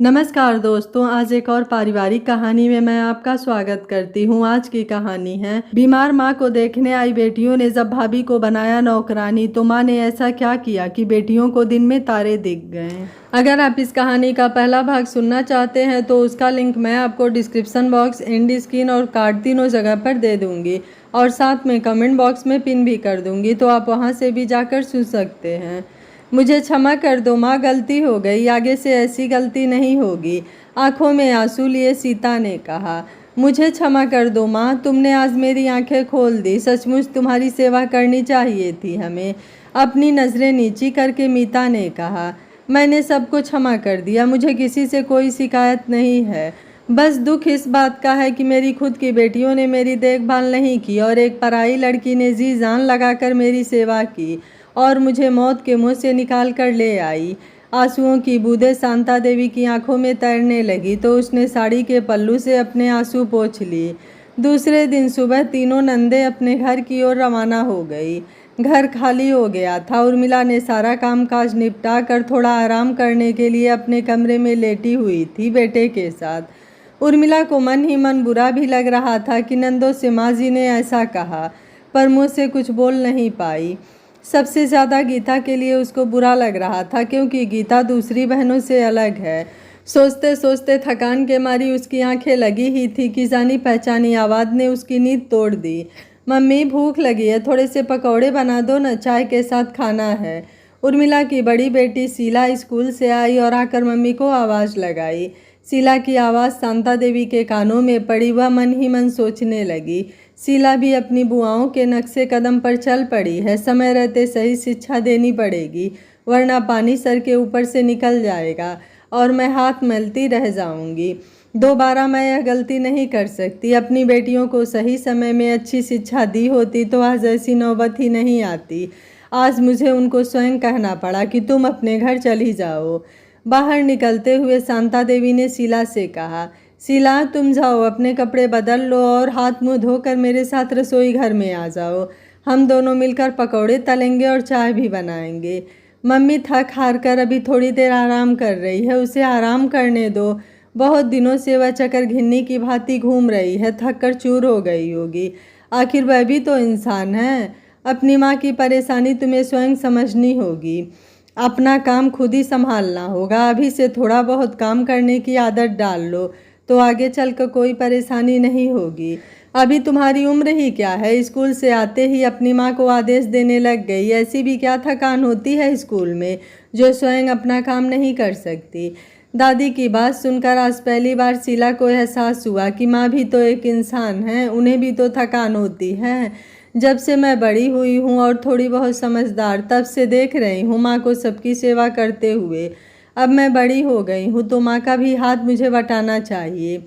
नमस्कार दोस्तों, आज एक और पारिवारिक कहानी में मैं आपका स्वागत करती हूँ। आज की कहानी है बीमार माँ को देखने आई बेटियों ने जब भाभी को बनाया नौकरानी तो माँ ने ऐसा क्या किया कि बेटियों को दिन में तारे दिख गए। अगर आप इस कहानी का पहला भाग सुनना चाहते हैं तो उसका लिंक मैं आपको डिस्क्रिप्शन बॉक्स, एंड स्क्रीन और कार्ड तीनों जगह पर दे दूँगी और साथ में कमेंट बॉक्स में पिन भी कर दूँगी, तो आप वहाँ से भी जाकर सुन सकते हैं। मुझे क्षमा कर दो माँ, गलती हो गई, आगे से ऐसी गलती नहीं होगी। आंखों में आंसू लिए सीता ने कहा, मुझे क्षमा कर दो माँ, तुमने आज मेरी आंखें खोल दी। सचमुच तुम्हारी सेवा करनी चाहिए थी हमें। अपनी नज़रें नीची करके मीता ने कहा, मैंने सबको क्षमा कर दिया, मुझे किसी से कोई शिकायत नहीं है। बस दुख इस बात का है कि मेरी खुद की बेटियों ने मेरी देखभाल नहीं की और एक पराई लड़की ने जी जान लगाकर मेरी सेवा की और मुझे मौत के मुंह से निकाल कर ले आई। आंसुओं की बूंदें शांता देवी की आंखों में तैरने लगी तो उसने साड़ी के पल्लू से अपने आंसू पोंछ लिए। दूसरे दिन सुबह तीनों नंदे अपने घर की ओर रवाना हो गई। घर खाली हो गया था। उर्मिला ने सारा काम काज निपटा कर थोड़ा आराम करने के लिए अपने कमरे में लेटी हुई थी बेटे के साथ। उर्मिला को मन ही मन बुरा भी लग रहा था कि नंदों से माँ जी ने ऐसा कहा, पर मुँह से कुछ बोल नहीं पाई। सबसे ज़्यादा गीता के लिए उसको बुरा लग रहा था, क्योंकि गीता दूसरी बहनों से अलग है। सोचते सोचते थकान के मारी उसकी आंखें लगी ही थी कि जानी पहचानी आवाज़ ने उसकी नींद तोड़ दी। मम्मी, भूख लगी है, थोड़े से पकौड़े बना दो न, चाय के साथ खाना है। उर्मिला की बड़ी बेटी शीला स्कूल से आई और आकर मम्मी को आवाज़ लगाई। शीला की आवाज़ शांता देवी के कानों में पड़ी। वह मन ही मन सोचने लगी, शीला भी अपनी बुआओं के नक्शे कदम पर चल पड़ी है। समय रहते सही शिक्षा देनी पड़ेगी, वरना पानी सर के ऊपर से निकल जाएगा और मैं हाथ मलती रह जाऊंगी। दोबारा मैं यह गलती नहीं कर सकती। अपनी बेटियों को सही समय में अच्छी शिक्षा दी होती तो आज ऐसी नौबत ही नहीं आती। आज मुझे उनको स्वयं कहना पड़ा कि तुम अपने घर चली जाओ। बाहर निकलते हुए शांता देवी ने शीला से कहा, शीला, तुम जाओ, अपने कपड़े बदल लो और हाथ मुंह धोकर मेरे साथ रसोई घर में आ जाओ। हम दोनों मिलकर पकौड़े तलेंगे और चाय भी बनाएंगे। मम्मी थक हार कर अभी थोड़ी देर आराम कर रही है, उसे आराम करने दो। बहुत दिनों से वह चक्कर घिन्नी की भांति घूम रही है, थक कर चूर हो गई होगी। आखिर वह भी तो इंसान है। अपनी माँ की परेशानी तुम्हें स्वयं समझनी होगी। अपना काम खुद ही संभालना होगा। अभी से थोड़ा बहुत काम करने की आदत डाल लो तो आगे चलकर कोई परेशानी नहीं होगी। अभी तुम्हारी उम्र ही क्या है, स्कूल से आते ही अपनी माँ को आदेश देने लग गई। ऐसी भी क्या थकान होती है स्कूल में जो स्वयं अपना काम नहीं कर सकती। दादी की बात सुनकर आज पहली बार शीला को एहसास हुआ कि माँ भी तो एक इंसान है, उन्हें भी तो थकान होती है। जब से मैं बड़ी हुई हूँ और थोड़ी बहुत समझदार, तब से देख रही हूँ माँ को सबकी सेवा करते हुए। अब मैं बड़ी हो गई हूँ तो माँ का भी हाथ मुझे बटाना चाहिए।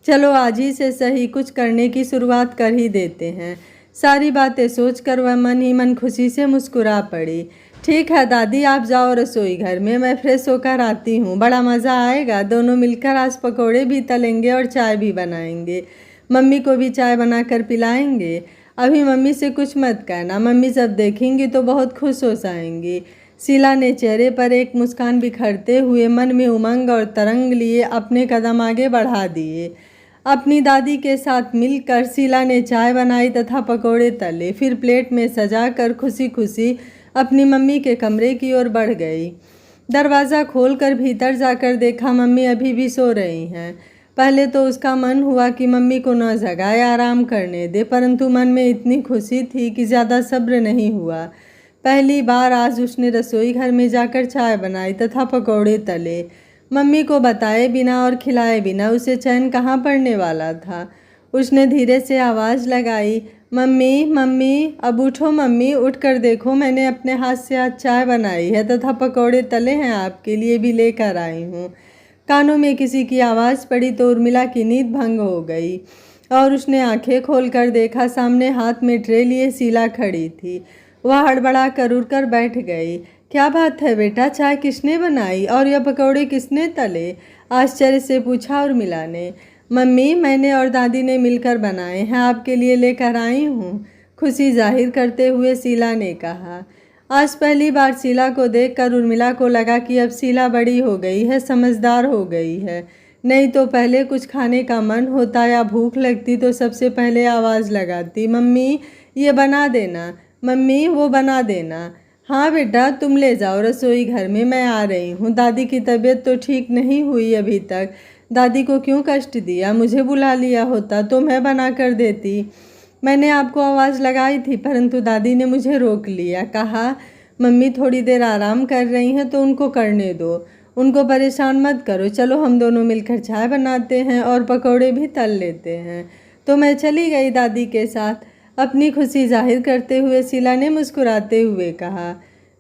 चलो आज ही से सही कुछ करने की शुरुआत कर ही देते हैं। सारी बातें सोचकर वह मन ही मन खुशी से मुस्कुरा पड़ी। ठीक है दादी, आप जाओ रसोई घर में, मैं फ्रेश होकर आती हूँ। बड़ा मज़ा आएगा, दोनों मिलकर आज पकौड़े भी तलेंगे और चाय भी बनाएंगे। मम्मी को भी चाय बनाकर पिलाएंगे। अभी मम्मी से कुछ मत कहना, मम्मी जब देखेंगी तो बहुत खुश हो जाएंगी। शीला ने चेहरे पर एक मुस्कान बिखरते हुए मन में उमंग और तरंग लिए अपने कदम आगे बढ़ा दिए। अपनी दादी के साथ मिलकर शीला ने चाय बनाई तथा पकौड़े तले, फिर प्लेट में सजाकर खुशी खुशी अपनी मम्मी के कमरे की ओर बढ़ गई। दरवाज़ा खोलकर भीतर जाकर देखा मम्मी अभी भी सो रही हैं। पहले तो उसका मन हुआ कि मम्मी को न जगाए, आराम करने दे, परंतु मन में इतनी खुशी थी कि ज़्यादा सब्र नहीं हुआ। पहली बार आज उसने रसोई घर में जाकर चाय बनाई तथा पकौड़े तले। मम्मी को बताए बिना और खिलाए बिना उसे चैन कहाँ पड़ने वाला था। उसने धीरे से आवाज़ लगाई, मम्मी मम्मी, अब उठो मम्मी, उठ कर देखो, मैंने अपने हाथ से आज चाय बनाई है तथा पकौड़े तले हैं, आपके लिए भी लेकर आई हूँ। कानों में किसी की आवाज़ पड़ी तो उर्मिला की नींद भंग हो गई और उसने आंखें खोलकर देखा, सामने हाथ में ट्रे लिए शीला खड़ी थी। वह हड़बड़ा कर उठकर बैठ गई। क्या बात है बेटा, चाय किसने बनाई और यह पकौड़े किसने तले? आश्चर्य से पूछा उर्मिला ने। मम्मी, मैंने और दादी ने मिलकर बनाए हैं, आपके लिए लेकर आई हूँ, खुशी जाहिर करते हुए शीला ने कहा। आज पहली बार शीला को देखकर उर्मिला को लगा कि अब शीला बड़ी हो गई है, समझदार हो गई है। नहीं तो पहले कुछ खाने का मन होता या भूख लगती तो सबसे पहले आवाज़ लगाती, मम्मी ये बना देना, मम्मी वो बना देना। हाँ बेटा तुम ले जाओ रसोई घर में, मैं आ रही हूँ। दादी की तबीयत तो ठीक नहीं हुई अभी तक। दादी को क्यों कष्ट दिया, मुझे बुला लिया होता तो मैं बना कर देती। मैंने आपको आवाज़ लगाई थी परंतु दादी ने मुझे रोक लिया, कहा मम्मी थोड़ी देर आराम कर रही हैं तो उनको करने दो, उनको परेशान मत करो, चलो हम दोनों मिलकर चाय बनाते हैं और पकौड़े भी तल लेते हैं। तो मैं चली गई दादी के साथ। अपनी खुशी जाहिर करते हुए शीला ने मुस्कुराते हुए कहा।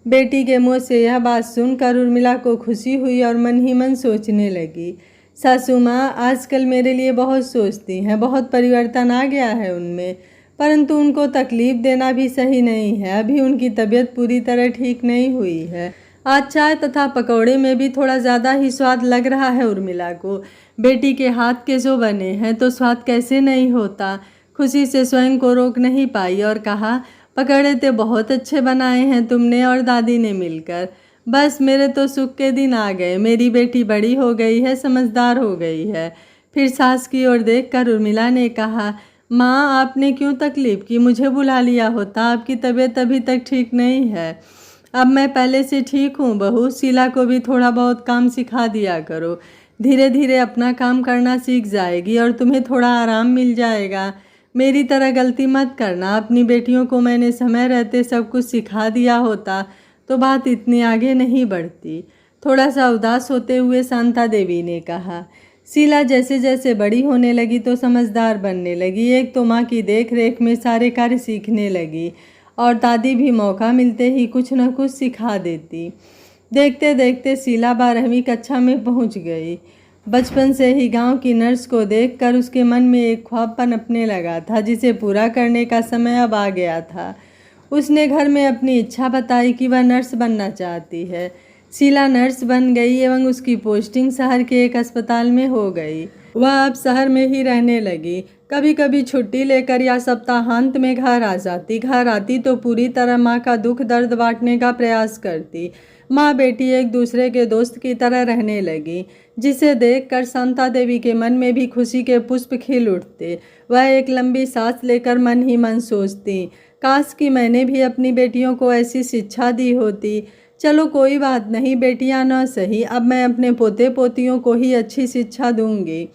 बेटी के मुँह से यह बात सुनकर उर्मिला को खुशी हुई और मन ही मन सोचने लगी, सासू माँ आजकल मेरे लिए बहुत सोचती हैं, बहुत परिवर्तन आ गया है उनमें, परंतु उनको तकलीफ़ देना भी सही नहीं है। अभी उनकी तबीयत पूरी तरह ठीक नहीं हुई है। आज चाय तथा पकौड़े में भी थोड़ा ज़्यादा ही स्वाद लग रहा है उर्मिला को। बेटी के हाथ के जो बने हैं तो स्वाद कैसे नहीं होता। खुशी से स्वयं को रोक नहीं पाई और कहा, पकौड़े तो बहुत अच्छे बनाए हैं तुमने और दादी ने मिलकर। बस मेरे तो सुख के दिन आ गए, मेरी बेटी बड़ी हो गई है, समझदार हो गई है। फिर सास की ओर देखकर उर्मिला ने कहा, माँ आपने क्यों तकलीफ़ की, मुझे बुला लिया होता, आपकी तबीयत अभी तक ठीक नहीं है। अब मैं पहले से ठीक हूँ बहू, शीला को भी थोड़ा बहुत काम सिखा दिया करो, धीरे धीरे अपना काम करना सीख जाएगी और तुम्हें थोड़ा आराम मिल जाएगा। मेरी तरह गलती मत करना, अपनी बेटियों को मैंने समय रहते सब कुछ सिखा दिया होता तो बात इतनी आगे नहीं बढ़ती। थोड़ा सा उदास होते हुए शांता देवी ने कहा। शीला जैसे जैसे बड़ी होने लगी तो समझदार बनने लगी। एक तो माँ की देख रेख में सारे कार्य सीखने लगी और दादी भी मौका मिलते ही कुछ न कुछ सिखा देती। देखते देखते शीला 12वीं कक्षा में पहुँच गई। बचपन से ही गांव की नर्स को देखकर उसके मन में एक ख्वाब पनपने लगा था जिसे पूरा करने का समय अब आ गया था। उसने घर में अपनी इच्छा बताई कि वह नर्स बनना चाहती है। शीला नर्स बन गई एवं उसकी पोस्टिंग शहर के एक अस्पताल में हो गई। वह अब शहर में ही रहने लगी। कभी कभी छुट्टी लेकर या सप्ताहांत में घर आ जाती। घर आती तो पूरी तरह माँ का दुख दर्द बांटने का प्रयास करती। माँ बेटी एक दूसरे के दोस्त की तरह रहने लगी, जिसे देखकर शांता देवी के मन में भी खुशी के पुष्प खिल उठते। वह एक लंबी सांस लेकर मन ही मन सोचती, काश कि मैंने भी अपनी बेटियों को ऐसी शिक्षा दी होती। चलो कोई बात नहीं, बेटियां न सही, अब मैं अपने पोते पोतियों को ही अच्छी शिक्षा दूंगी।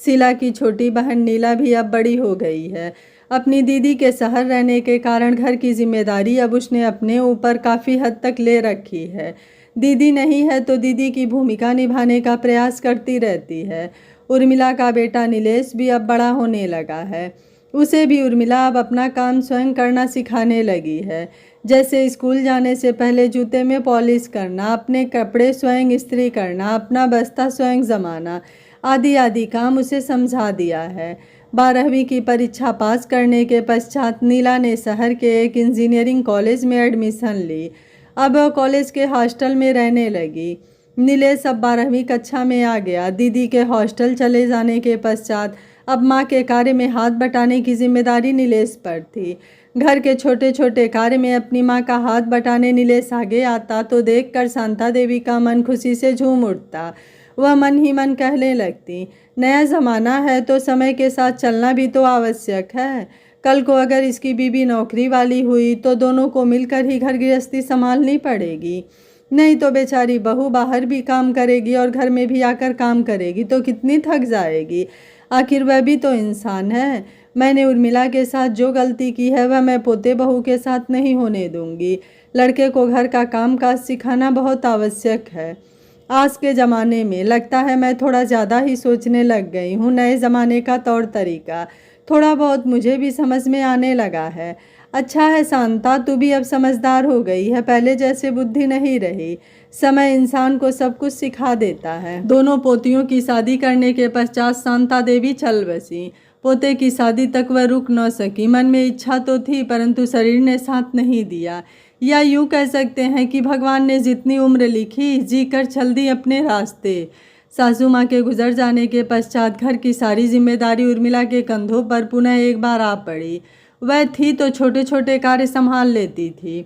शीला की छोटी बहन नीला भी अब बड़ी हो गई है। अपनी दीदी के शहर रहने के कारण घर की जिम्मेदारी अब उसने अपने ऊपर काफ़ी हद तक ले रखी है। दीदी नहीं है तो दीदी की भूमिका निभाने का प्रयास करती रहती है। उर्मिला का बेटा नीलेश भी अब बड़ा होने लगा है। उसे भी उर्मिला अब अपना काम स्वयं करना सिखाने लगी है, जैसे स्कूल जाने से पहले जूते में पॉलिश करना, अपने कपड़े स्वयं इस्त्री करना, अपना बस्ता स्वयं जमाना आदि आदि काम उसे समझा दिया है। 12वीं की परीक्षा पास करने के पश्चात नीला ने शहर के एक इंजीनियरिंग कॉलेज में एडमिशन ली। अब वह कॉलेज के हॉस्टल में रहने लगी। नीलेश अब 12वीं कक्षा में आ गया। दीदी के हॉस्टल चले जाने के पश्चात अब माँ के कार्य में हाथ बटाने की जिम्मेदारी नीलेश पर थी। घर के छोटे छोटे कार्य में अपनी माँ का हाथ बटाने नीलेश आगे आता तो देखकर शांता देवी का मन खुशी से झूम उठता। वह मन ही मन कहने लगती, नया ज़माना है तो समय के साथ चलना भी तो आवश्यक है। कल को अगर इसकी बीवी नौकरी वाली हुई तो दोनों को मिलकर ही घर गृहस्थी संभालनी पड़ेगी, नहीं तो बेचारी बहू बाहर भी काम करेगी और घर में भी आकर काम करेगी तो कितनी थक जाएगी। आखिर वह भी तो इंसान है। मैंने उर्मिला के साथ जो गलती की है वह मैं पोते बहू के साथ नहीं होने दूंगी। लड़के को घर का काम काज सिखाना बहुत आवश्यक है। आज के ज़माने में लगता है मैं थोड़ा ज़्यादा ही सोचने लग गई हूँ। नए ज़माने का तौर तरीका थोड़ा बहुत मुझे भी समझ में आने लगा है। अच्छा है शांता, तू भी अब समझदार हो गई है, पहले जैसे बुद्धि नहीं रही। समय इंसान को सब कुछ सिखा देता है। दोनों पोतियों की शादी करने के पश्चात शांता देवी चल बसी। पोते की शादी तक वह रुक न सकी। मन में इच्छा तो थी परंतु शरीर ने साथ नहीं दिया। या यूँ कह सकते हैं कि भगवान ने जितनी उम्र लिखी जी कर चल दी अपने रास्ते। सासू माँ के गुजर जाने के पश्चात घर की सारी जिम्मेदारी उर्मिला के कंधों पर पुनः एक बार आ पड़ी। वह थी तो छोटे छोटे कार्य संभाल लेती थी।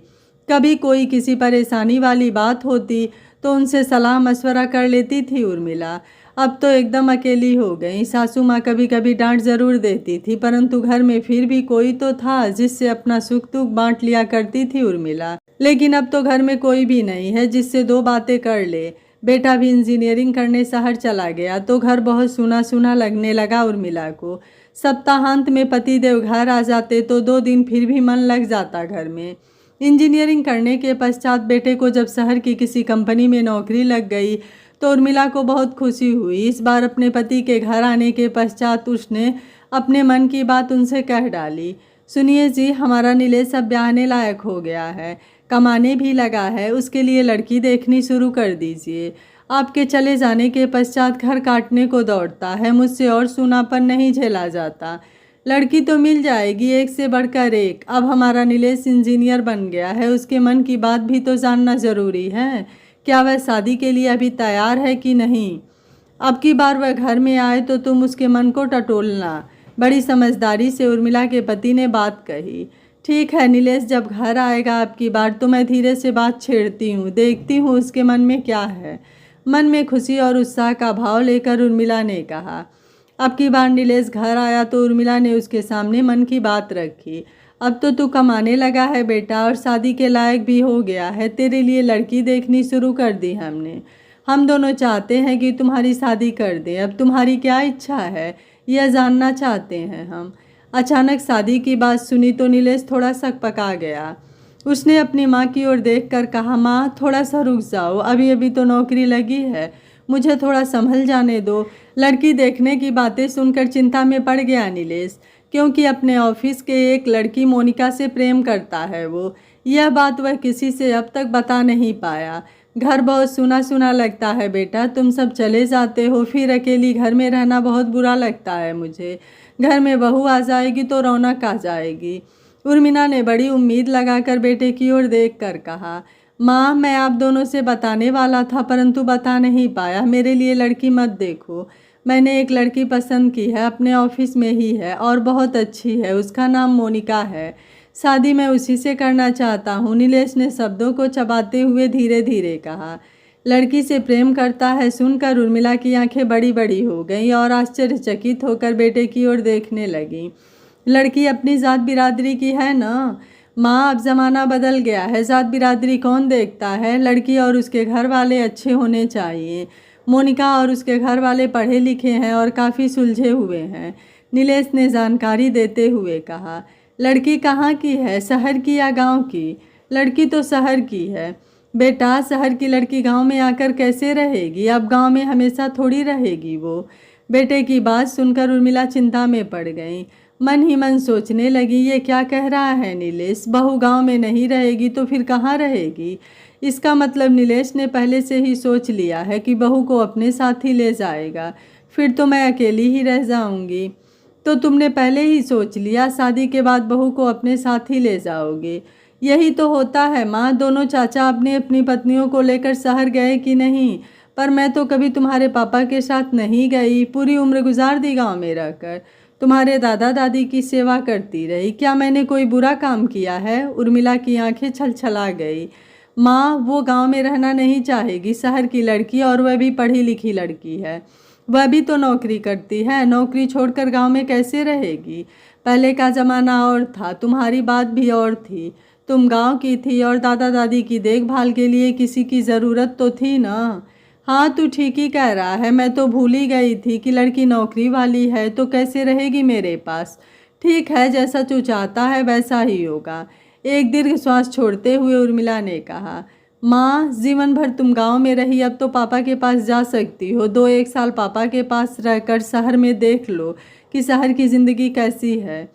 कभी कोई किसी परेशानी वाली बात होती तो उनसे सलाह मशवरा कर लेती थी उर्मिला। अब तो एकदम अकेली हो गई। सासू माँ कभी कभी डांट ज़रूर देती थी, परंतु घर में फिर भी कोई तो था जिससे अपना सुख दुख बांट लिया करती थी उर्मिला। लेकिन अब तो घर में कोई भी नहीं है जिससे दो बातें कर ले। बेटा भी इंजीनियरिंग करने शहर चला गया तो घर बहुत सूना सूना लगने लगा उर्मिला को। सप्ताहांत में पतिदेव घर आ जाते तो 2 दिन फिर भी मन लग जाता घर में। इंजीनियरिंग करने के पश्चात बेटे को जब शहर की किसी कंपनी में नौकरी लग गई तो उर्मिला को बहुत खुशी हुई। इस बार अपने पति के घर आने के पश्चात उसने अपने मन की बात उनसे कह डाली। सुनिए जी, हमारा नीलेश अब ब्याहने लायक हो गया है, कमाने भी लगा है, उसके लिए लड़की देखनी शुरू कर दीजिए। आपके चले जाने के पश्चात घर काटने को दौड़ता है, मुझसे और सूनापन नहीं झेला जाता। लड़की तो मिल जाएगी, एक से बढ़कर एक। अब हमारा नीलेश इंजीनियर बन गया है, उसके मन की बात भी तो जानना ज़रूरी है। क्या वह शादी के लिए अभी तैयार है कि नहीं? अब की बार वह घर में आए तो तुम उसके मन को टटोलना। बड़ी समझदारी से उर्मिला के पति ने बात कही। ठीक है नीलेश, जब घर आएगा अब की बार तो मैं धीरे से बात छेड़ती हूँ, देखती हूँ उसके मन में क्या है। मन में खुशी और उत्साह का भाव लेकर उर्मिला ने कहा। अब की बार नीलेश घर आया तो उर्मिला ने उसके सामने मन की बात रखी। अब तो तू कमाने लगा है बेटा और शादी के लायक भी हो गया है, तेरे लिए लड़की देखनी शुरू कर दी हमने। हम दोनों चाहते हैं कि तुम्हारी शादी कर दें। अब तुम्हारी क्या इच्छा है यह जानना चाहते हैं हम। अचानक शादी की बात सुनी तो नीलेश थोड़ा सकपका गया। उसने अपनी माँ की ओर देखकर कहा, माँ थोड़ा सा रुक जाओ, अभी अभी तो नौकरी लगी है, मुझे थोड़ा संभल जाने दो। लड़की देखने की बातें सुनकर चिंता में पड़ गया नीलेश, क्योंकि अपने ऑफिस के एक लड़की मोनिका से प्रेम करता है वो। यह बात वह किसी से अब तक बता नहीं पाया। घर बहुत सुना सुना लगता है बेटा, तुम सब चले जाते हो, फिर अकेली घर में रहना बहुत बुरा लगता है मुझे। घर में बहू आ जाएगी तो रौनक आ जाएगी। उर्मिला ने बड़ी उम्मीद लगाकर बेटे की ओर देख कर कहा, माँ मैं आप दोनों से बताने वाला था परंतु बता नहीं पाया। मेरे लिए लड़की मत देखो, मैंने एक लड़की पसंद की है, अपने ऑफिस में ही है और बहुत अच्छी है, उसका नाम मोनिका है। शादी मैं उसी से करना चाहता हूँ। नीलेश ने शब्दों को चबाते हुए धीरे धीरे कहा। लड़की से प्रेम करता है सुनकर उर्मिला की आंखें बड़ी बड़ी हो गईं और आश्चर्यचकित होकर बेटे की ओर देखने लगी। लड़की अपनी जात बिरादरी की है ना माँ, अब ज़माना बदल गया है, जात बिरादरी कौन देखता है। लड़की और उसके घर वाले अच्छे होने चाहिए। मोनिका और उसके घर वाले पढ़े लिखे हैं और काफ़ी सुलझे हुए हैं, नीलेश ने जानकारी देते हुए कहा। लड़की कहाँ की है, शहर की या गांव की? लड़की तो शहर की है बेटा, शहर की लड़की गांव में आकर कैसे रहेगी? अब गांव में हमेशा थोड़ी रहेगी वो। बेटे की बात सुनकर उर्मिला चिंता में पड़ गई। मन ही मन सोचने लगी, ये क्या कह रहा है नीलेश, बहू गांव में नहीं रहेगी तो फिर कहाँ रहेगी? इसका मतलब नीलेश ने पहले से ही सोच लिया है कि बहू को अपने साथ ही ले जाएगा, फिर तो मैं अकेली ही रह जाऊंगी। तो तुमने पहले ही सोच लिया, शादी के बाद बहू को अपने साथ ही ले जाओगे? यही तो होता है माँ, दोनों चाचा अपनी अपनी पत्नियों को लेकर शहर गए कि नहीं? पर मैं तो कभी तुम्हारे पापा के साथ नहीं गई, पूरी उम्र गुजार दी गाँव में रहकर, तुम्हारे दादा दादी की सेवा करती रही। क्या मैंने कोई बुरा काम किया है? उर्मिला की आंखें छलछला गई। माँ वो गांव में रहना नहीं चाहेगी, शहर की लड़की और वह भी पढ़ी लिखी लड़की है, वह भी तो नौकरी करती है, नौकरी छोड़कर गांव में कैसे रहेगी? पहले का ज़माना और था, तुम्हारी बात भी और थी, तुम गांव की थी और दादा दादी की देखभाल के लिए किसी की ज़रूरत तो थी ना। हाँ तू ठीक ही कह रहा है, मैं तो भूल ही गई थी कि लड़की नौकरी वाली है तो कैसे रहेगी मेरे पास। ठीक है, जैसा तू चाहता है वैसा ही होगा। एक दीर्घ श्वास छोड़ते हुए उर्मिला ने कहा। माँ जीवन भर तुम गांव में रही, अब तो पापा के पास जा सकती हो। 2-1 साल पापा के पास रहकर शहर में देख लो कि शहर की ज़िंदगी कैसी है।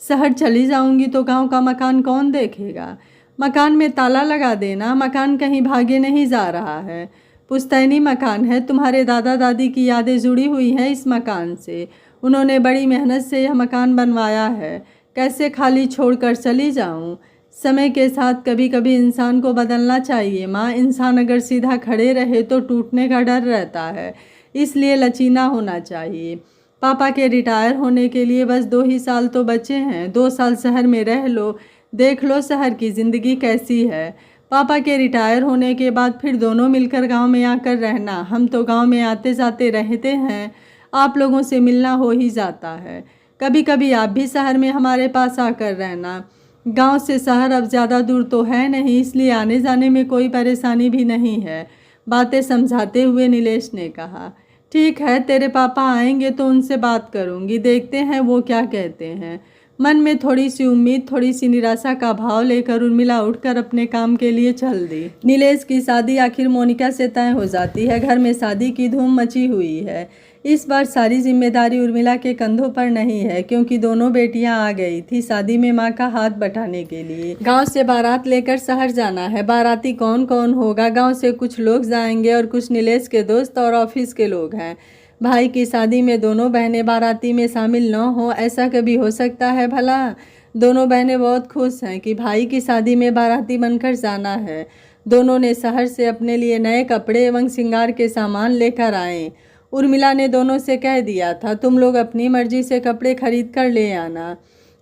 शहर चली जाऊंगी तो गांव का मकान कौन देखेगा? मकान में ताला लगा देना, मकान कहीं भागे नहीं जा रहा है, पुश्तैनी मकान है, तुम्हारे दादा दादी की यादें जुड़ी हुई हैं इस मकान से, उन्होंने बड़ी मेहनत से यह मकान बनवाया है, कैसे खाली छोड़कर चली जाऊं? समय के साथ कभी कभी इंसान को बदलना चाहिए माँ, इंसान अगर सीधा खड़े रहे तो टूटने का डर रहता है, इसलिए लचीना होना चाहिए। पापा के रिटायर होने के लिए बस 2 ही साल तो बचे हैं, 2 साल शहर में रह लो, देख लो शहर की ज़िंदगी कैसी है। पापा के रिटायर होने के बाद फिर दोनों मिलकर गांव में आकर रहना। हम तो गांव में आते जाते रहते हैं, आप लोगों से मिलना हो ही जाता है। कभी कभी आप भी शहर में हमारे पास आकर रहना। गांव से शहर अब ज़्यादा दूर तो है नहीं, इसलिए आने जाने में कोई परेशानी भी नहीं है, बातें समझाते हुए नीलेश ने कहा। ठीक है, तेरे पापा आएंगे तो उनसे बात करूंगी, देखते हैं वो क्या कहते हैं। मन में थोड़ी सी उम्मीद, थोड़ी सी निराशा का भाव लेकर उर्मिला उठकर अपने काम के लिए चल दी। नीलेश की शादी आखिर मोनिका से तय हो जाती है। घर में शादी की धूम मची हुई है। इस बार सारी जिम्मेदारी उर्मिला के कंधों पर नहीं है, क्योंकि दोनों बेटियां आ गई थी शादी में मां का हाथ बटाने के लिए। गांव से बारात लेकर शहर जाना है। बाराती कौन कौन होगा? गांव से कुछ लोग जाएंगे और कुछ नीलेश के दोस्त और ऑफिस के लोग हैं। भाई की शादी में दोनों बहनें बाराती में शामिल न हो, ऐसा कभी हो सकता है भला? दोनों बहनें बहुत खुश हैं कि भाई की शादी में बाराती बनकर जाना है। दोनों ने शहर से अपने लिए नए कपड़े एवं श्रृंगार के सामान लेकर आए। उर्मिला ने दोनों से कह दिया था, तुम लोग अपनी मर्जी से कपड़े खरीद कर ले आना।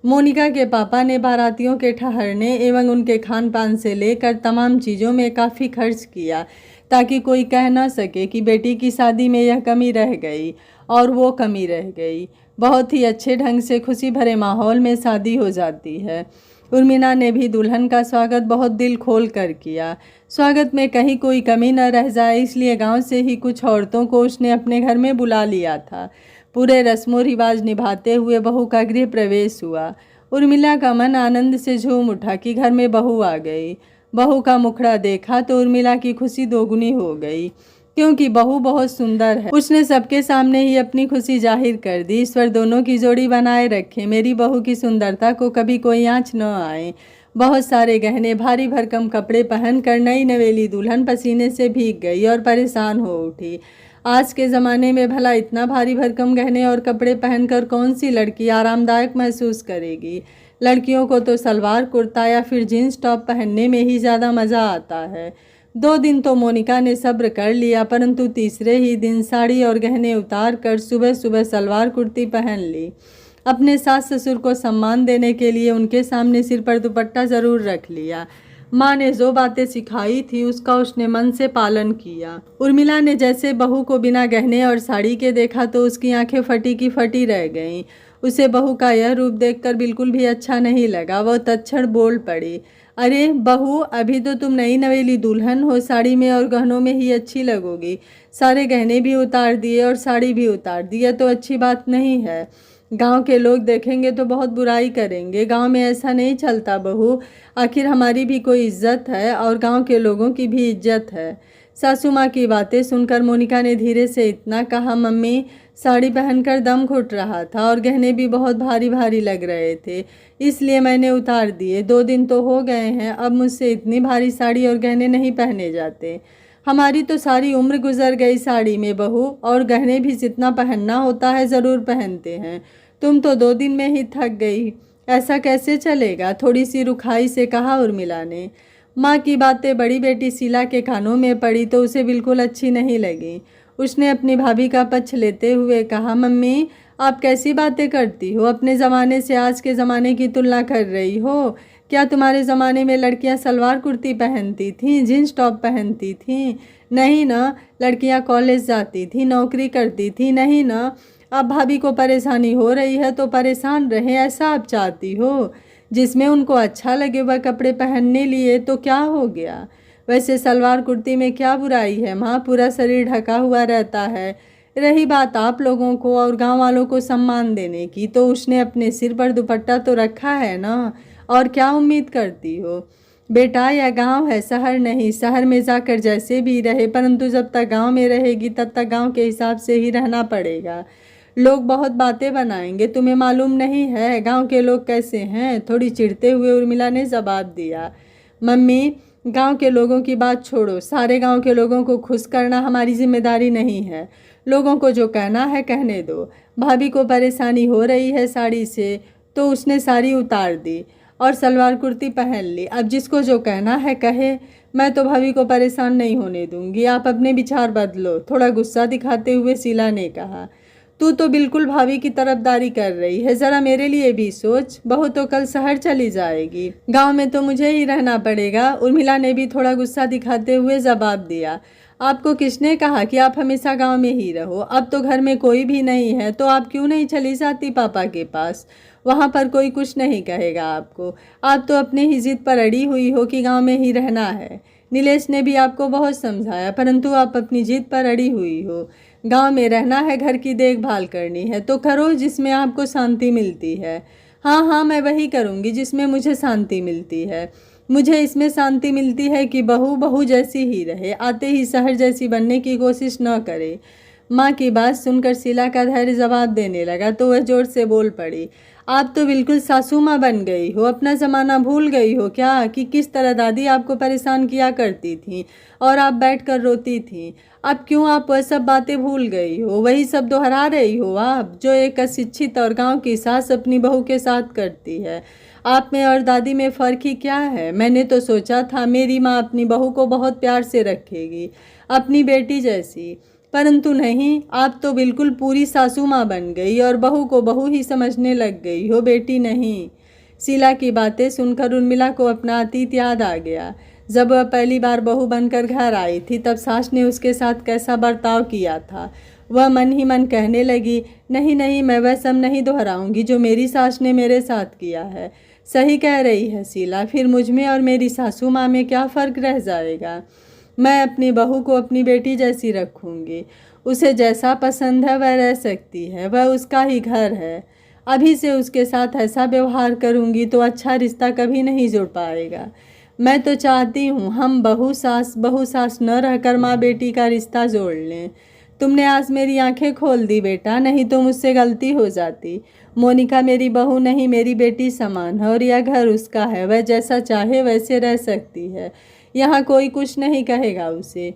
मोनिका के पापा ने बारातियों के ठहरने एवं उनके खान पान से लेकर तमाम चीज़ों में काफ़ी खर्च किया, ताकि कोई कह न सके कि बेटी की शादी में यह कमी रह गई और वो कमी रह गई। बहुत ही अच्छे ढंग से खुशी भरे माहौल में शादी हो जाती है। उर्मिला ने भी दुल्हन का स्वागत बहुत दिल खोल कर किया। स्वागत में कहीं कोई कमी न रह जाए, इसलिए गांव से ही कुछ औरतों को उसने अपने घर में बुला लिया था। पूरे रस्मों रिवाज निभाते हुए बहू का गृह प्रवेश हुआ। उर्मिला का मन आनंद से झूम उठा कि घर में बहू आ गई। बहू का मुखड़ा देखा तो उर्मिला की खुशी दोगुनी हो गई, क्योंकि बहू बहुत सुंदर है। उसने सबके सामने ही अपनी खुशी जाहिर कर दी। ईश्वर दोनों की जोड़ी बनाए रखे, मेरी बहू की सुंदरता को कभी कोई आँच न आए। बहुत सारे गहने, भारी भरकम कपड़े पहनकर नई नवेली दुल्हन पसीने से भीग गई और परेशान हो उठी। आज के ज़माने में भला इतना भारी भरकम गहने और कपड़े पहनकर कौन सी लड़की आरामदायक महसूस करेगी? लड़कियों को तो सलवार कुर्ता या फिर जीन्स टॉप पहनने में ही ज़्यादा मज़ा आता है। 2 दिन तो मोनिका ने सब्र कर लिया, परंतु तीसरे ही दिन साड़ी और गहने उतार कर सुबह सुबह सलवार कुर्ती पहन ली। अपने सास ससुर को सम्मान देने के लिए उनके सामने सिर पर दुपट्टा ज़रूर रख लिया। माँ ने जो बातें सिखाई थी उसका उसने मन से पालन किया। उर्मिला ने जैसे बहू को बिना गहने और साड़ी के देखा तो उसकी आंखें फटी की फटी रह गईं। उसे बहू का यह रूप देखकर बिल्कुल भी अच्छा नहीं लगा। वह तत्क्षण बोल पड़ी, अरे बहू, अभी तो तुम नई नवेली दुल्हन हो, साड़ी में और गहनों में ही अच्छी लगोगी। सारे गहने भी उतार दिए और साड़ी भी उतार दी, यह तो अच्छी बात नहीं है। गांव के लोग देखेंगे तो बहुत बुराई करेंगे। गांव में ऐसा नहीं चलता बहू, आखिर हमारी भी कोई इज्जत है और गांव के लोगों की भी इज्जत है। सासू माँ की बातें सुनकर मोनिका ने धीरे से इतना कहा, मम्मी, साड़ी पहनकर दम घुट रहा था और गहने भी बहुत भारी भारी लग रहे थे, इसलिए मैंने उतार दिए। 2 दिन तो हो गए हैं, अब मुझसे इतनी भारी साड़ी और गहने नहीं पहने जाते। हमारी तो सारी उम्र गुजर गई साड़ी में बहू, और गहने भी जितना पहनना होता है ज़रूर पहनते हैं। तुम तो 2 दिन में ही थक गई, ऐसा कैसे चलेगा? थोड़ी सी रुखाई से कहा उर्मिला ने। माँ की बातें बड़ी बेटी शीला के कानों में पड़ी तो उसे बिल्कुल अच्छी नहीं लगी। उसने अपनी भाभी का पक्ष लेते हुए कहा, मम्मी, आप कैसी बातें करती हो? अपने ज़माने से आज के ज़माने की तुलना कर रही हो? क्या तुम्हारे ज़माने में लड़कियां सलवार कुर्ती पहनती थीं, जीन्स टॉप पहनती थीं? नहीं ना। लड़कियां कॉलेज जाती थीं, नौकरी करती थीं, नहीं ना। अब भाभी को परेशानी हो रही है तो परेशान रहे, ऐसा आप चाहती हो? जिसमें उनको अच्छा लगे वह कपड़े पहनने लिए तो क्या हो गया? वैसे सलवार कुर्ती में क्या बुराई है माँ, पूरा शरीर ढका हुआ रहता है। रही बात आप लोगों को और गांव वालों को सम्मान देने की, तो उसने अपने सिर पर दुपट्टा तो रखा है ना, और क्या उम्मीद करती हो? बेटा, यह गांव है, शहर नहीं। शहर में जाकर जैसे भी रहे, परंतु जब तक गांव में रहेगी तब तक गांव के हिसाब से ही रहना पड़ेगा। लोग बहुत बातें बनाएंगे, तुम्हें मालूम नहीं है गांव के लोग कैसे हैं? थोड़ी चिढ़ते हुए उर्मिला ने जवाब दिया। मम्मी, गांव के लोगों की बात छोड़ो, सारे गांव के लोगों को खुश करना हमारी जिम्मेदारी नहीं है। लोगों को जो कहना है कहने दो। भाभी को परेशानी हो रही है साड़ी से, तो उसने साड़ी उतार दी और सलवार कुर्ती पहन ली। अब जिसको जो कहना है कहे, मैं तो भाभी को परेशान नहीं होने दूंगी। आप अपने विचार बदलो, थोड़ा गुस्सा दिखाते हुए शीला ने कहा। तू तो बिल्कुल भाभी की तरफदारी कर रही है, ज़रा मेरे लिए भी सोच। बहू तो कल शहर चली जाएगी, गांव में तो मुझे ही रहना पड़ेगा। उर्मिला ने भी थोड़ा गुस्सा दिखाते हुए जवाब दिया। आपको किसने कहा कि आप हमेशा गांव में ही रहो? अब तो घर में कोई भी नहीं है, तो आप क्यों नहीं चली जाती पापा के पास? वहाँ पर कोई कुछ नहीं कहेगा आपको। आप तो अपने ही जिद पर अड़ी हुई हो कि गांव में ही रहना है। नीलेश ने भी आपको बहुत समझाया, परंतु आप अपनी जिद पर अड़ी हुई हो। गांव में रहना है, घर की देखभाल करनी है तो करो, जिसमें आपको शांति मिलती है। हाँ हाँ, मैं वही करूँगी जिसमें मुझे शांति मिलती है। मुझे इसमें शांति मिलती है कि बहू बहू जैसी ही रहे, आते ही शहर जैसी बनने की कोशिश न करे। माँ की बात सुनकर शीला का धैर्य जवाब देने लगा तो वह जोर से बोल पड़ी। आप तो बिल्कुल सासू माँ बन गई हो, अपना ज़माना भूल गई हो क्या कि किस तरह दादी आपको परेशान किया करती थी और आप बैठकर रोती थी। अब क्यों आप वह सब बातें भूल गई हो? वही सब दोहरा रही हो आप, जो एक अशिक्षित और गांव की सास अपनी बहू के साथ करती है। आप में और दादी में फ़र्क ही क्या है? मैंने तो सोचा था मेरी माँ अपनी बहू को बहुत प्यार से रखेगी, अपनी बेटी जैसी, परंतु नहीं, आप तो बिल्कुल पूरी सासू माँ बन गई और बहू को बहू ही समझने लग गई हो, बेटी नहीं। शीला की बातें सुनकर उर्मिला को अपना अतीत याद आ गया। जब वह पहली बार बहू बनकर घर आई थी तब सास ने उसके साथ कैसा बर्ताव किया था। वह मन ही मन कहने लगी, नहीं नहीं, मैं वह सब नहीं दोहराऊंगी जो मेरी सास ने मेरे साथ किया है। सही कह रही है शीला, फिर मुझ में और मेरी सासू माँ में क्या फ़र्क रह जाएगा? मैं अपनी बहू को अपनी बेटी जैसी रखूँगी। उसे जैसा पसंद है वह रह सकती है, वह उसका ही घर है। अभी से उसके साथ ऐसा व्यवहार करूँगी तो अच्छा रिश्ता कभी नहीं जुड़ पाएगा। मैं तो चाहती हूँ हम बहू सास न रहकर माँ बेटी का रिश्ता जोड़ लें। तुमने आज मेरी आंखें खोल दी बेटा, नहीं तो मुझसे गलती हो जाती। मोनिका मेरी बहू नहीं, मेरी बेटी समान है और यह घर उसका है, वह जैसा चाहे वैसे रह सकती है। यहाँ कोई कुछ नहीं कहेगा उसे।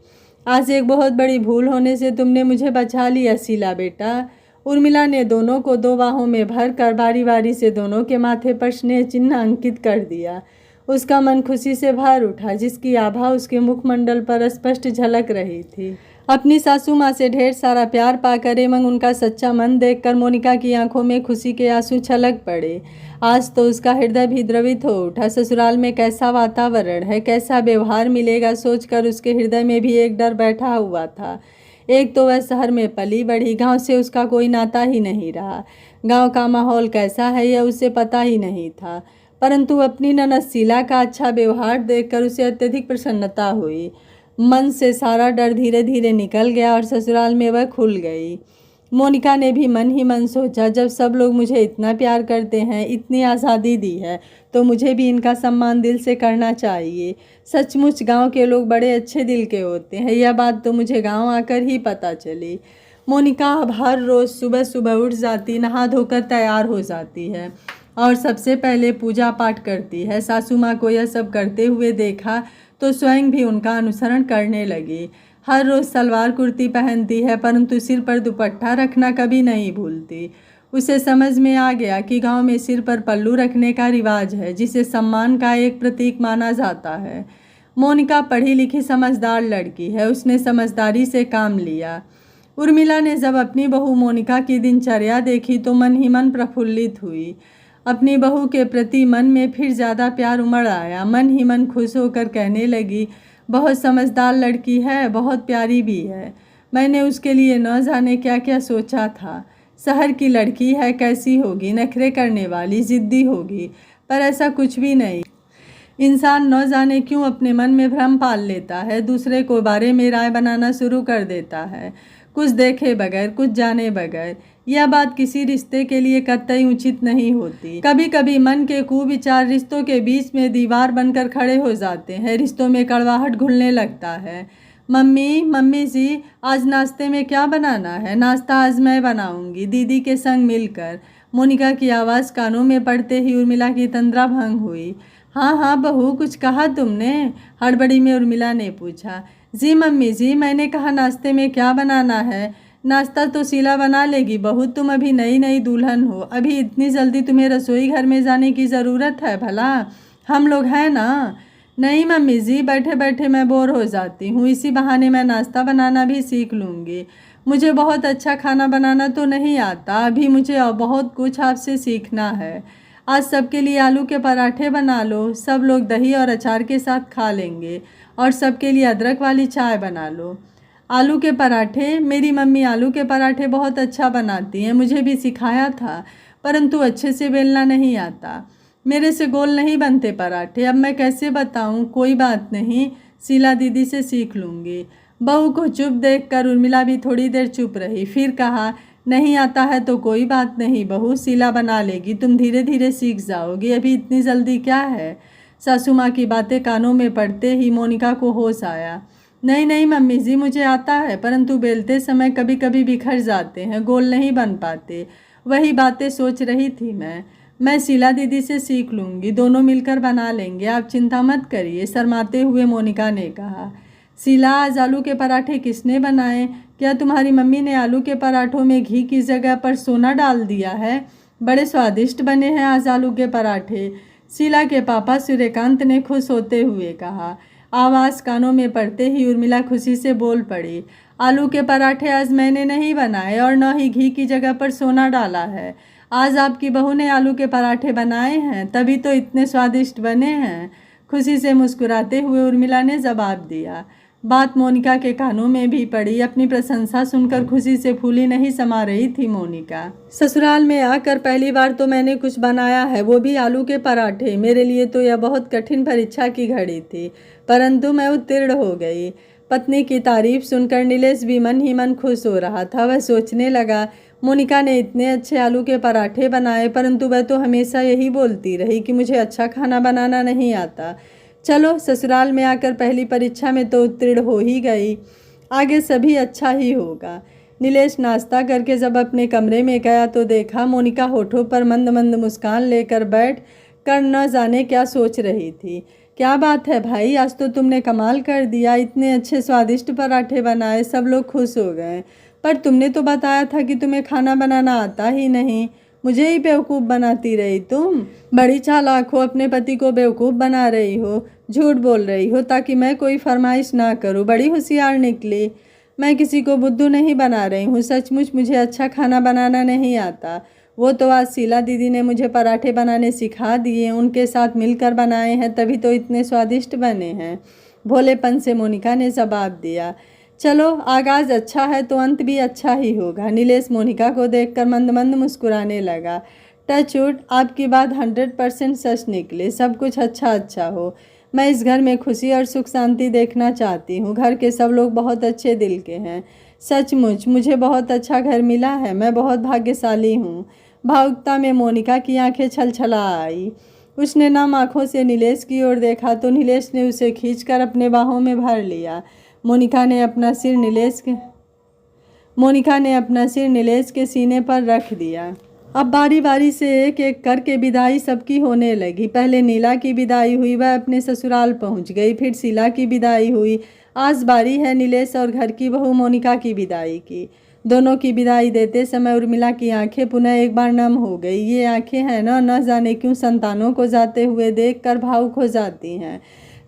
आज एक बहुत बड़ी भूल होने से तुमने मुझे बचा लिया शीला बेटा। उर्मिला ने दोनों को दो बाहों में भर कर बारी बारी से दोनों के माथे पर स्नेह चिन्ह अंकित कर दिया। उसका मन खुशी से भर उठा, जिसकी आभा उसके मुखमंडल पर स्पष्ट झलक रही थी। अपनी सासू माँ से ढेर सारा प्यार पाकर एवं उनका सच्चा मन देखकर मोनिका की आंखों में खुशी के आंसू छलक पड़े। आज तो उसका हृदय भी द्रवित हो उठा। ससुराल में कैसा वातावरण है, कैसा व्यवहार मिलेगा, सोचकर उसके हृदय में भी एक डर बैठा हुआ था। एक तो वह शहर में पली बढ़ी, गांव से उसका कोई नाता ही नहीं रहा। गांव का माहौल कैसा है यह उसे पता ही नहीं था, परंतु अपनी ननद शीला का अच्छा व्यवहार देखकर उसे अत्यधिक प्रसन्नता हुई। मन से सारा डर धीरे धीरे निकल गया और ससुराल में वह खुल गई। मोनिका ने भी मन ही मन सोचा, जब सब लोग मुझे इतना प्यार करते हैं, इतनी आज़ादी दी है, तो मुझे भी इनका सम्मान दिल से करना चाहिए। सचमुच गांव के लोग बड़े अच्छे दिल के होते हैं, यह बात तो मुझे गांव आकर ही पता चली। मोनिका अब हर रोज़ सुबह सुबह उठ जाती, नहा धोकर तैयार हो जाती है और सबसे पहले पूजा पाठ करती है। सासू माँ को यह सब करते हुए देखा तो स्वयं भी उनका अनुसरण करने लगी। हर रोज़ सलवार कुर्ती पहनती है, परंतु सिर पर दुपट्टा रखना कभी नहीं भूलती। उसे समझ में आ गया कि गांव में सिर पर पल्लू रखने का रिवाज है, जिसे सम्मान का एक प्रतीक माना जाता है। मोनिका पढ़ी लिखी समझदार लड़की है, उसने समझदारी से काम लिया। उर्मिला ने जब अपनी बहू मोनिका की दिनचर्या देखी तो मन ही मन प्रफुल्लित हुई। अपनी बहू के प्रति मन में फिर ज़्यादा प्यार उमड़ आया। मन ही मन खुश होकर कहने लगी, बहुत समझदार लड़की है, बहुत प्यारी भी है। मैंने उसके लिए न जाने क्या क्या सोचा था। शहर की लड़की है, कैसी होगी, नखरे करने वाली, ज़िद्दी होगी, पर ऐसा कुछ भी नहीं। इंसान न जाने क्यों अपने मन में भ्रम पाल लेता है, दूसरे को बारे में राय बनाना शुरू कर देता है, कुछ देखे बगैर, कुछ जाने बगैर। यह बात किसी रिश्ते के लिए कतई उचित नहीं होती। कभी कभी मन के कुविचार रिश्तों के बीच में दीवार बनकर खड़े हो जाते हैं, रिश्तों में कड़वाहट घुलने लगता है। मम्मी जी, आज नाश्ते में क्या बनाना है? नाश्ता आज मैं बनाऊंगी, दीदी के संग मिलकर। मोनिका की आवाज़ कानों में पड़ते ही उर्मिला की तंद्रा भंग हुई। हाँ हाँ बहू, कुछ कहा तुमने? हड़बड़ी में उर्मिला ने पूछा। जी मम्मी जी, मैंने कहा नाश्ते में क्या बनाना है। नाश्ता तो शीला बना लेगी बहू, तुम अभी नई नई दुल्हन हो, अभी इतनी जल्दी तुम्हें रसोई घर में जाने की ज़रूरत है भला? हम लोग हैं ना। नहीं मम्मी जी, बैठे बैठे मैं बोर हो जाती हूँ, इसी बहाने मैं नाश्ता बनाना भी सीख लूँगी। मुझे बहुत अच्छा खाना बनाना तो नहीं आता, अभी मुझे बहुत कुछ आपसे सीखना है। आज सबके लिए आलू के पराठे बना लो, सब लोग दही और अचार के साथ खा लेंगे। और सबके लिए अदरक वाली चाय बना लो। आलू के पराठे, मेरी मम्मी आलू के पराठे बहुत अच्छा बनाती हैं, मुझे भी सिखाया था, परंतु अच्छे से बेलना नहीं आता। मेरे से गोल नहीं बनते पराठे, अब मैं कैसे बताऊं? कोई बात नहीं, शीला दीदी से सीख लूँगी। बहू को चुप देखकर उर्मिला भी थोड़ी देर चुप रही, फिर कहा, नहीं आता है तो कोई बात नहीं बहू, शीला बना लेगी, तुम धीरे धीरे सीख जाओगी, अभी इतनी जल्दी क्या है। सासू माँ की बातें कानों में पड़ते ही मोनिका को होश आया। नहीं नहीं मम्मी जी, मुझे आता है, परंतु बेलते समय कभी कभी बिखर जाते हैं, गोल नहीं बन पाते। वही बातें सोच रही थी मैं शीला दीदी से सीख लूँगी, दोनों मिलकर बना लेंगे, आप चिंता मत करिए, शर्माते हुए मोनिका ने कहा। शीला, आज आलू के पराठे किसने बनाए? क्या तुम्हारी मम्मी ने आलू के पराठों में घी की जगह पर सोना डाल दिया है? बड़े स्वादिष्ट बने हैं आज आलू के पराठे, शीला के पापा सूर्यकांत ने खुश होते हुए कहा। आवाज़ कानों में पड़ते ही उर्मिला खुशी से बोल पड़ी, आलू के पराठे आज मैंने नहीं बनाए और न ही घी की जगह पर सोना डाला है, आज आपकी बहू ने आलू के पराठे बनाए हैं, तभी तो इतने स्वादिष्ट बने हैं। खुशी से मुस्कुराते हुए उर्मिला ने जवाब दिया। बात मोनिका के कानों में भी पड़ी, अपनी प्रशंसा सुनकर खुशी से फूली नहीं समा रही थी मोनिका। ससुराल में आकर पहली बार तो मैंने कुछ बनाया है, वो भी आलू के पराठे। मेरे लिए तो यह बहुत कठिन परीक्षा की घड़ी थी, परंतु मैं उत्तीर्ण हो गई। पत्नी की तारीफ सुनकर नीलेश भी मन ही मन खुश हो रहा था। वह सोचने लगा, मोनिका ने इतने अच्छे आलू के पराठे बनाए, परंतु वह तो हमेशा यही बोलती रही कि मुझे अच्छा खाना बनाना नहीं आता। चलो, ससुराल में आकर पहली परीक्षा में तो उत्तीर्ण हो ही गई, आगे सभी अच्छा ही होगा। नीलेश नाश्ता करके जब अपने कमरे में गया तो देखा मोनिका होठों पर मंद मंद मुस्कान लेकर बैठ कर न जाने क्या सोच रही थी। क्या बात है भाई, आज तो तुमने कमाल कर दिया, इतने अच्छे स्वादिष्ट पराठे बनाए, सब लोग खुश हो गए। पर तुमने तो बताया था कि तुम्हें खाना बनाना आता ही नहीं, मुझे ही बेवकूफ़ बनाती रही तुम। बड़ी चालाक हो, अपने पति को बेवकूफ़ बना रही हो, झूठ बोल रही हो ताकि मैं कोई फरमाइश ना करूं। बड़ी होशियार निकली। मैं किसी को बुद्धू नहीं बना रही हूँ, सचमुच मुझे अच्छा खाना बनाना नहीं आता। वो तो आज शीला दीदी ने मुझे पराठे बनाने सिखा दिए, उनके साथ मिलकर बनाए हैं, तभी तो इतने स्वादिष्ट बने हैं। भोलेपन से मोनिका ने जवाब दिया। चलो, आगाज़ अच्छा है तो अंत भी अच्छा ही होगा। नीलेश मोनिका को देखकर मंद मंद मुस्कुराने लगा। टचवुड, आपकी बात 100% सच निकले, सब कुछ अच्छा अच्छा हो। मैं इस घर में खुशी और सुख शांति देखना चाहती हूँ। घर के सब लोग बहुत अच्छे दिल के हैं, सचमुच मुझे बहुत अच्छा घर मिला है, मैं बहुत भाग्यशाली हूँ। भावुकता में मोनिका की आंखें छलछला आई। उसने नम आँखों से नीलेश की ओर देखा तो नीलेश ने उसे खींचकर अपने बाहों में भर लिया। मोनिका ने अपना सिर नीलेश के सीने पर रख दिया। अब बारी बारी से एक एक करके विदाई सबकी होने लगी। पहले नीला की विदाई हुई, वह अपने ससुराल पहुंच गई, फिर शीला की विदाई हुई, आज बारी है नीलेश और घर की बहू मोनिका की विदाई की। दोनों की विदाई देते समय उर्मिला की आंखें पुनः एक बार नम हो गई। ये आंखें हैं न जाने क्यों संतानों को जाते हुए देखकर भावुक हो जाती हैं।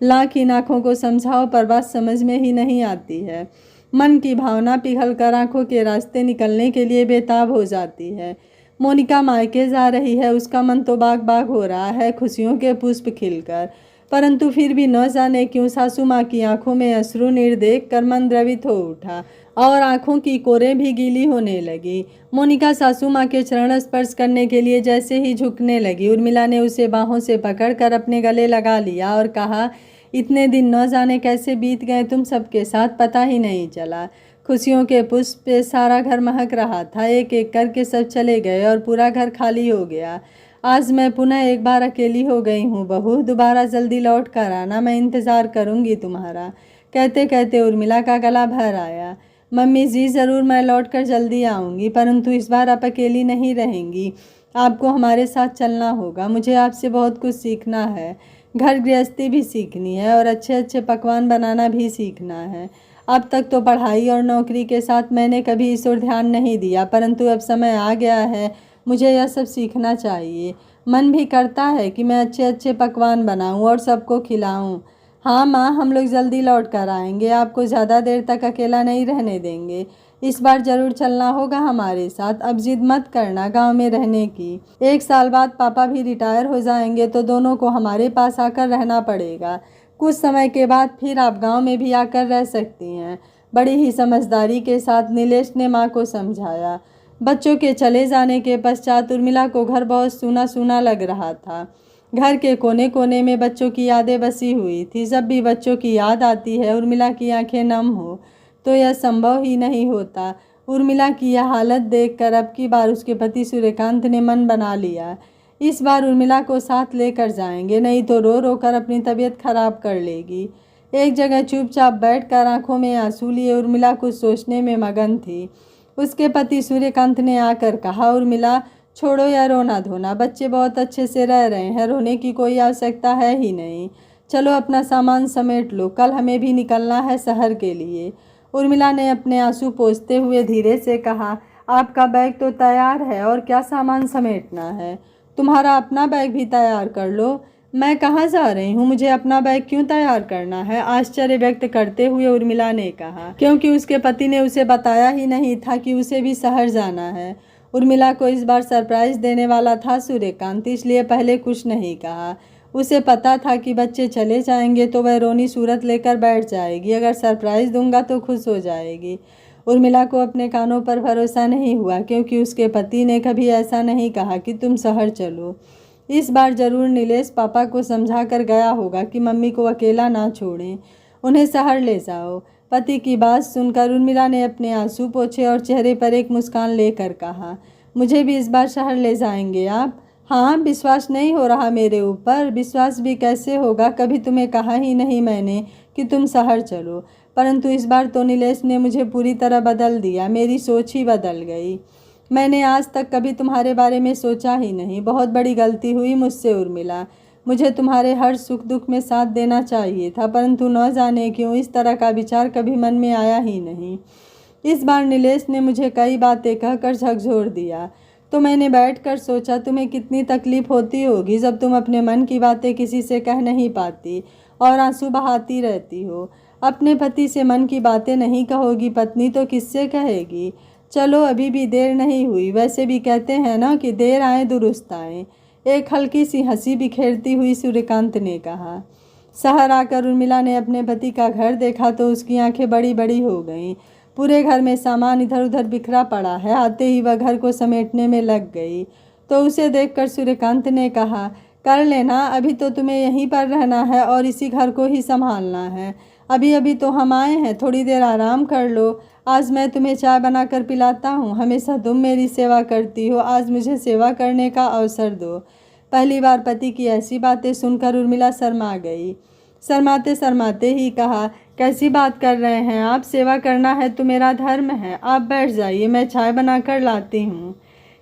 लाख इन आँखों को समझाओ पर बात समझ में ही नहीं आती है। मन की भावना पिघल कर आँखों के रास्ते निकलने के लिए बेताब हो जाती है। मोनिका मायके जा रही है, उसका मन तो बाग बाग हो रहा है, खुशियों के पुष्प खिलकर, परंतु फिर भी न जाने क्यों सासू माँ की आंखों में अश्रुनीर देख कर मन द्रवित हो उठा और आंखों की कोरें भी गीली होने लगी। मोनिका सासू माँ के चरण स्पर्श करने के लिए जैसे ही झुकने लगी, उर्मिला ने उसे बाहों से पकड़कर अपने गले लगा लिया और कहा, इतने दिन न जाने कैसे बीत गए तुम सबके साथ, पता ही नहीं चला। खुशियों के पुष्प पे सारा घर महक रहा था। एक एक करके सब चले गए और पूरा घर खाली हो गया। आज मैं पुनः एक बार अकेली हो गई हूँ बहू, दोबारा जल्दी लौट कर आना, मैं इंतज़ार करूँगी तुम्हारा। कहते कहते उर्मिला का गला भर आया। मम्मी जी, ज़रूर मैं लौट कर जल्दी आऊँगी, परंतु इस बार आप अकेली नहीं रहेंगी, आपको हमारे साथ चलना होगा। मुझे आपसे बहुत कुछ सीखना है, घर गृहस्थी भी सीखनी है और अच्छे अच्छे पकवान बनाना भी सीखना है। अब तक तो पढ़ाई और नौकरी के साथ मैंने कभी इस ओर ध्यान नहीं दिया, परंतु अब समय आ गया है, मुझे यह सब सीखना चाहिए। मन भी करता है कि मैं अच्छे अच्छे पकवान बनाऊं और सबको खिलाऊं। हाँ माँ, हम लोग जल्दी लौट कर आएंगे, आपको ज़्यादा देर तक अकेला नहीं रहने देंगे। इस बार जरूर चलना होगा हमारे साथ। अब जिद मत करना गांव में रहने की। 1 साल बाद पापा भी रिटायर हो जाएंगे तो दोनों को हमारे पास आकर रहना पड़ेगा। कुछ समय के बाद फिर आप गांव में भी आकर रह सकती हैं। बड़ी ही समझदारी के साथ नीलेश ने माँ को समझाया। बच्चों के चले जाने के पश्चात उर्मिला को घर बहुत सूना सूना लग रहा था। घर के कोने कोने में बच्चों की यादें बसी हुई थी। जब भी बच्चों की याद आती है उर्मिला की आंखें नम हो तो यह संभव ही नहीं होता। उर्मिला की यह हालत देखकर अब की बार उसके पति सूर्यकांत ने मन बना लिया, इस बार उर्मिला को साथ लेकर जाएंगे, नहीं तो रो रो कर अपनी तबीयत खराब कर लेगी। एक जगह चुपचाप बैठकर आंखों में आंसू लिए उर्मिला कुछ सोचने में मगन थी। उसके पति सूर्यकांत ने आकर कहा, उर्मिला छोड़ो या रोना धोना, बच्चे बहुत अच्छे से रह रहे हैं, रोने की कोई आवश्यकता है ही नहीं। चलो अपना सामान समेट लो, कल हमें भी निकलना है शहर के लिए। उर्मिला ने अपने आंसू पोंछते हुए धीरे से कहा, आपका बैग तो तैयार है और क्या सामान समेटना है? तुम्हारा अपना बैग भी तैयार कर लो। मैं कहाँ जा रही हूँ, मुझे अपना बैग क्यों तैयार करना है? आश्चर्य व्यक्त करते हुए उर्मिला ने कहा, क्योंकि उसके पति ने उसे बताया ही नहीं था कि उसे भी शहर जाना है। उर्मिला को इस बार सरप्राइज देने वाला था सूर्यकांत, इसलिए पहले कुछ नहीं कहा। उसे पता था कि बच्चे चले जाएंगे तो वह रोनी सूरत लेकर बैठ जाएगी, अगर सरप्राइज दूंगा तो खुश हो जाएगी। उर्मिला को अपने कानों पर भरोसा नहीं हुआ, क्योंकि उसके पति ने कभी ऐसा नहीं कहा कि तुम शहर चलो। इस बार जरूर नीलेश पापा को समझा कर गया होगा कि मम्मी को अकेला ना छोड़ें, उन्हें शहर ले जाओ। पति की बात सुनकर उर्मिला ने अपने आंसू पोंछे और चेहरे पर एक मुस्कान लेकर कहा, मुझे भी इस बार शहर ले जाएंगे आप? हाँ, विश्वास नहीं हो रहा मेरे ऊपर? विश्वास भी कैसे होगा, कभी तुम्हें कहा ही नहीं मैंने कि तुम शहर चलो। परंतु इस बार तो नीलेश ने मुझे पूरी तरह बदल दिया, मेरी सोच ही बदल गई। मैंने आज तक कभी तुम्हारे बारे में सोचा ही नहीं, बहुत बड़ी गलती हुई मुझसे उर्मिला। मुझे तुम्हारे हर सुख दुख में साथ देना चाहिए था, परंतु न जाने क्यों इस तरह का विचार कभी मन में आया ही नहीं। इस बार नीलेश ने मुझे कई बातें कहकर झकझोर दिया, तो मैंने बैठकर सोचा तुम्हें कितनी तकलीफ होती होगी जब तुम अपने मन की बातें किसी से कह नहीं पाती और आंसू बहाती रहती हो। अपने पति से मन की बातें नहीं कहोगी पत्नी तो किससे कहेगी? चलो अभी भी देर नहीं हुई, वैसे भी कहते हैं ना कि देर आए दुरुस्त आए। एक हल्की सी हंसी बिखेरती हुई सूर्यकांत ने कहा। शहर आकर उर्मिला ने अपने पति का घर देखा तो उसकी आंखें बड़ी बड़ी हो गईं। पूरे घर में सामान इधर उधर बिखरा पड़ा है। आते ही वह घर को समेटने में लग गई तो उसे देखकर सूर्यकांत ने कहा, कर लेना, अभी तो तुम्हें यहीं पर रहना है और इसी घर को ही संभालना है। अभी अभी तो हम आए हैं, थोड़ी देर आराम कर लो। आज मैं तुम्हें चाय बनाकर पिलाता हूँ, हमेशा तुम मेरी सेवा करती हो, आज मुझे सेवा करने का अवसर दो। पहली बार पति की ऐसी बातें सुनकर उर्मिला शर्मा गई। शर्माते शर्माते ही कहा, कैसी बात कर रहे हैं आप? सेवा करना है तो मेरा धर्म है, आप बैठ जाइए, मैं चाय बनाकर लाती हूँ।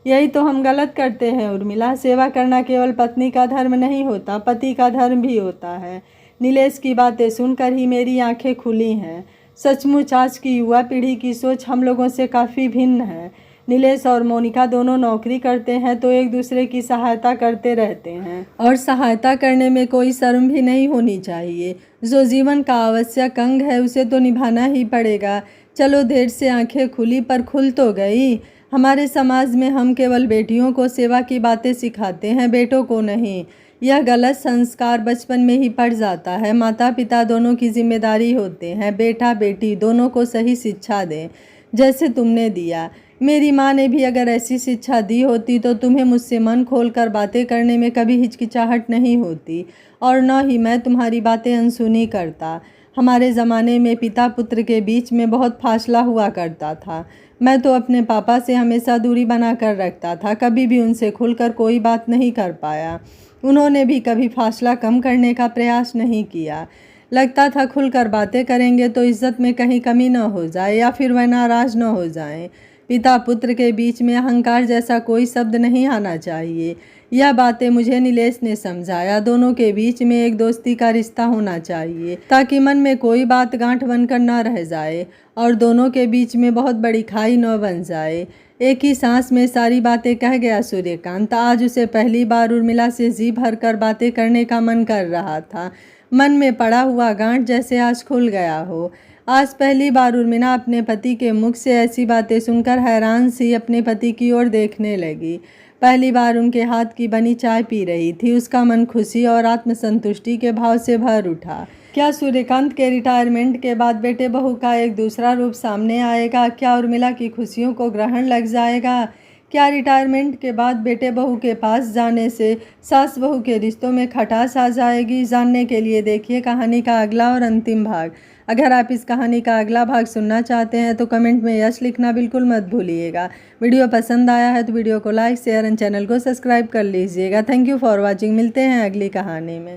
यही तो हम गलत करते हैं उर्मिला, सेवा करना केवल पत्नी का धर्म नहीं होता, पति का धर्म भी होता है। नीलेश की बातें सुनकर ही मेरी आंखें खुली हैं। सचमुच आज की युवा पीढ़ी की सोच हम लोगों से काफ़ी भिन्न है। नीलेश और मोनिका दोनों नौकरी करते हैं तो एक दूसरे की सहायता करते रहते हैं और सहायता करने में कोई शर्म भी नहीं होनी चाहिए। जो जीवन का आवश्यक अंग है उसे तो निभाना ही पड़ेगा। चलो देर से आंखें खुली पर खुल तो गई। हमारे समाज में हम केवल बेटियों को सेवा की बातें सिखाते हैं, बेटों को नहीं। यह गलत संस्कार बचपन में ही पड़ जाता है। माता पिता दोनों की जिम्मेदारी होते हैं, बेटा बेटी दोनों को सही शिक्षा दें जैसे तुमने दिया। मेरी माँ ने भी अगर ऐसी शिक्षा दी होती तो तुम्हें मुझसे मन खोलकर बातें करने में कभी हिचकिचाहट नहीं होती और न ही मैं तुम्हारी बातें अनसुनी करता। हमारे ज़माने में पिता पुत्र के बीच में बहुत फासला हुआ करता था। मैं तो अपने पापा से हमेशा दूरी बना कर रखता था, कभी भी उनसे खुलकर कोई बात नहीं कर पाया। उन्होंने भी कभी फासला कम करने का प्रयास नहीं किया। लगता था खुलकर बातें करेंगे तो इज्जत में कहीं कमी न हो जाए या फिर वह नाराज़ न हो जाएं। पिता पुत्र के बीच में अहंकार जैसा कोई शब्द नहीं आना चाहिए। यह बातें मुझे नीलेश ने समझाया। दोनों के बीच में एक दोस्ती का रिश्ता होना चाहिए ताकि मन में कोई बात गांठ बनकर न रह जाए और दोनों के बीच में बहुत बड़ी खाई न बन जाए। एक ही सांस में सारी बातें कह गया सूर्यकांत। आज उसे पहली बार उर्मिला से जी भर कर बातें करने का मन कर रहा था। मन में पड़ा हुआ गांठ जैसे आज खुल गया हो। आज पहली बार उर्मिला अपने पति के मुख से ऐसी बातें सुनकर हैरान सी अपने पति की ओर देखने लगी। पहली बार उनके हाथ की बनी चाय पी रही थी। उसका मन खुशी और आत्मसंतुष्टि के भाव से भर उठा। क्या सूर्यकांत के रिटायरमेंट के बाद बेटे बहू का एक दूसरा रूप सामने आएगा? क्या उर्मिला की खुशियों को ग्रहण लग जाएगा? क्या रिटायरमेंट के बाद बेटे बहू के पास जाने से सास बहू के रिश्तों में खटास आ जाएगी? जानने के लिए देखिए कहानी का अगला और अंतिम भाग। अगर आप इस कहानी का अगला भाग सुनना चाहते हैं तो कमेंट में यस लिखना बिल्कुल मत भूलिएगा। वीडियो पसंद आया है तो वीडियो को लाइक शेयर एंड चैनल को सब्सक्राइब कर लीजिएगा। Thank you for watching. मिलते हैं अगली कहानी में।